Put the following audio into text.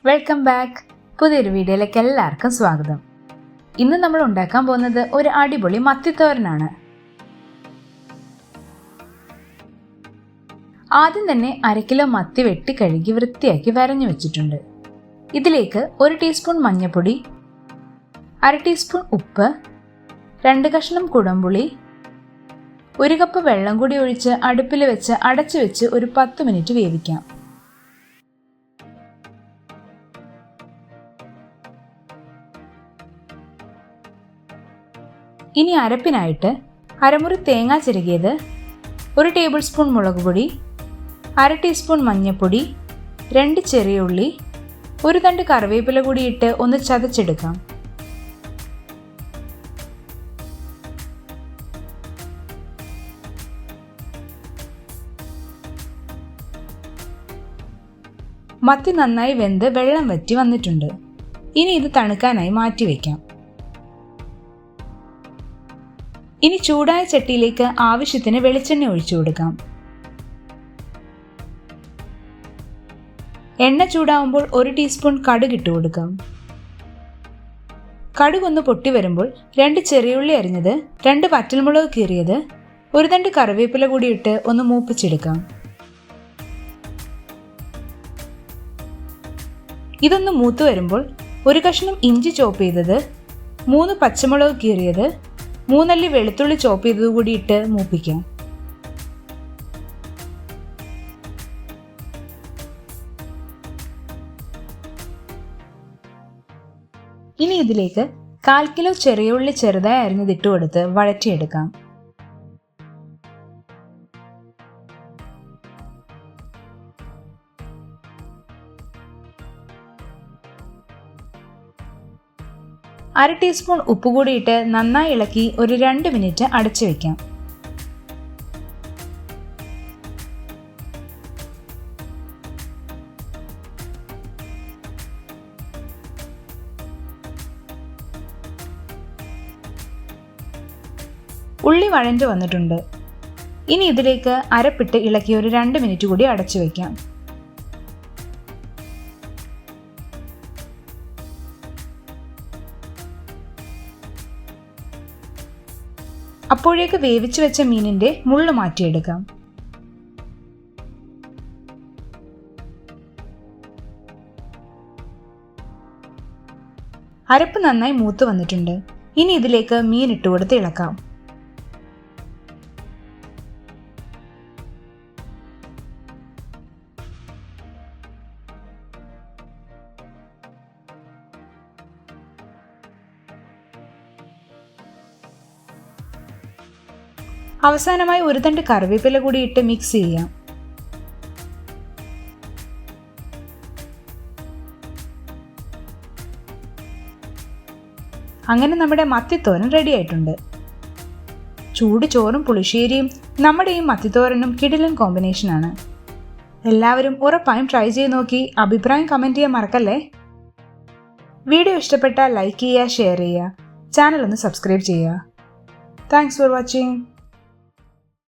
Welcome back. പുതിയൊരു വീഡിയോയിലേക്ക് എല്ലാവർക്കും സ്വാഗതം. ഇന്ന് നമ്മൾ ഉണ്ടാക്കാൻ പോകുന്നത് ഒരു അടിപൊളി മത്തിത്തോരനാണ്. ആദ്യം തന്നെ 1/2 കിലോ മത്തി വെട്ടി കഴുകി വൃത്തിയാക്കി വരഞ്ഞു വെച്ചിട്ടുണ്ട്. ഇതിലേക്ക് 1 ടീസ്പൂൺ മഞ്ഞൾപ്പൊടി, 1/2 ടീസ്പൂൺ ഉപ്പ്, 2 കഷ്ണം കുടംപുളി, 1 കപ്പ് വെള്ളം കൂടി ഒഴിച്ച് അടുപ്പിൽ വെച്ച് അടച്ചു വെച്ച് ഒരു 10 മിനിറ്റ് വേവിക്കാം. ഇനി അരപ്പിനായിട്ട് അരമുറി തേങ്ങ ചിരകിയത്, 1 ടേബിൾ സ്പൂൺ മുളക് പൊടി, 1/2 ടീസ്പൂൺ മഞ്ഞൾപ്പൊടി, 2 ചെറിയ ഉള്ളി, 1 തണ്ട് കറിവേപ്പില കൂടി ഇട്ട് ഒന്ന് ചതച്ചെടുക്കാം. മത്തി നന്നായി വെന്ത് വെള്ളം വറ്റി വന്നിട്ടുണ്ട്. ഇനി ഇത് തണുക്കാനായി മാറ്റിവെക്കാം. ഇനി ചൂടായ ചട്ടിയിലേക്ക് ആവശ്യത്തിന് വെളിച്ചെണ്ണ ഒഴിച്ചു കൊടുക്കാം. എണ്ണ ചൂടാവുമ്പോൾ 1 ടീസ്പൂൺ കടുക് ഇട്ട് കൊടുക്കാം. കടുക് ഒന്ന് പൊട്ടി വരുമ്പോൾ 2 ചെറിയുള്ളി അരിഞ്ഞത്, 2 വറ്റൽമുളക് കീറിയത്, 1 തണ്ട് കറിവേപ്പില കൂടി ഇട്ട് ഒന്ന് മൂപ്പിച്ചെടുക്കാം. ഇതൊന്ന് മൂത്ത് വരുമ്പോൾ 1 കഷ്ണം ഇഞ്ചി ചോപ്പ് ചെയ്തത്, 3 പച്ചമുളക് കീറിയത്, 3 അല്ലി വെളുത്തുള്ളി ചോപ്പ് ചെയ്തത് കൂടി ഇട്ട് മൂപ്പിക്കാം. ഇനി ഇതിലേക്ക് 1/4 കിലോ ചെറിയ ഉള്ളി ചെറുതായി അരിഞ്ഞതിട്ട് കൊടുത്ത് വഴറ്റിയെടുക്കാം. അര ടീസ്പൂൺ ഉപ്പ് കൂടി ഇട്ട് നന്നായി ഇളക്കി ഒരു 2 മിനിറ്റ് അടച്ചു വെക്കാം. ഉള്ളി വഴഞ്ഞു വന്നിട്ടുണ്ട്. ഇനി ഇതിലേക്ക് അരപ്പിട്ട് ഇളക്കി ഒരു 2 മിനിറ്റ് കൂടി അടച്ചു വെക്കാം. അപ്പോഴേക്ക് വേവിച്ചു വെച്ച മീനിന്റെ മുള്ളു മാറ്റിയെടുക്കാം. അരപ്പ് നന്നായി മൂത്ത് വന്നിട്ടുണ്ട്. ഇനി ഇതിലേക്ക് മീൻ ഇട്ടുകൊടുത്ത് ഇളക്കാം. അവസാനമായി 1 തണ്ട് കറിവേപ്പില കൂടി ഇട്ട് മിക്സ് ചെയ്യാം. അങ്ങനെ നമ്മുടെ മത്തിത്തോരൻ റെഡി ആയിട്ടുണ്ട്. ചൂട് ചോറും പുളിശ്ശേരിയും നമ്മുടെ ഈ മത്തിത്തോരനും കിടിലൻ കോമ്പിനേഷനാണ്. എല്ലാവരും ഉറപ്പായും ട്രൈ ചെയ്ത് നോക്കി അഭിപ്രായം കമൻറ്റ് ചെയ്യാൻ മറക്കല്ലേ. വീഡിയോ ഇഷ്ടപ്പെട്ടാൽ ലൈക്ക് ചെയ്യുക, ഷെയർ ചെയ്യുക, ചാനൽ ഒന്ന് സബ്സ്ക്രൈബ് ചെയ്യുക. Thanks for watching.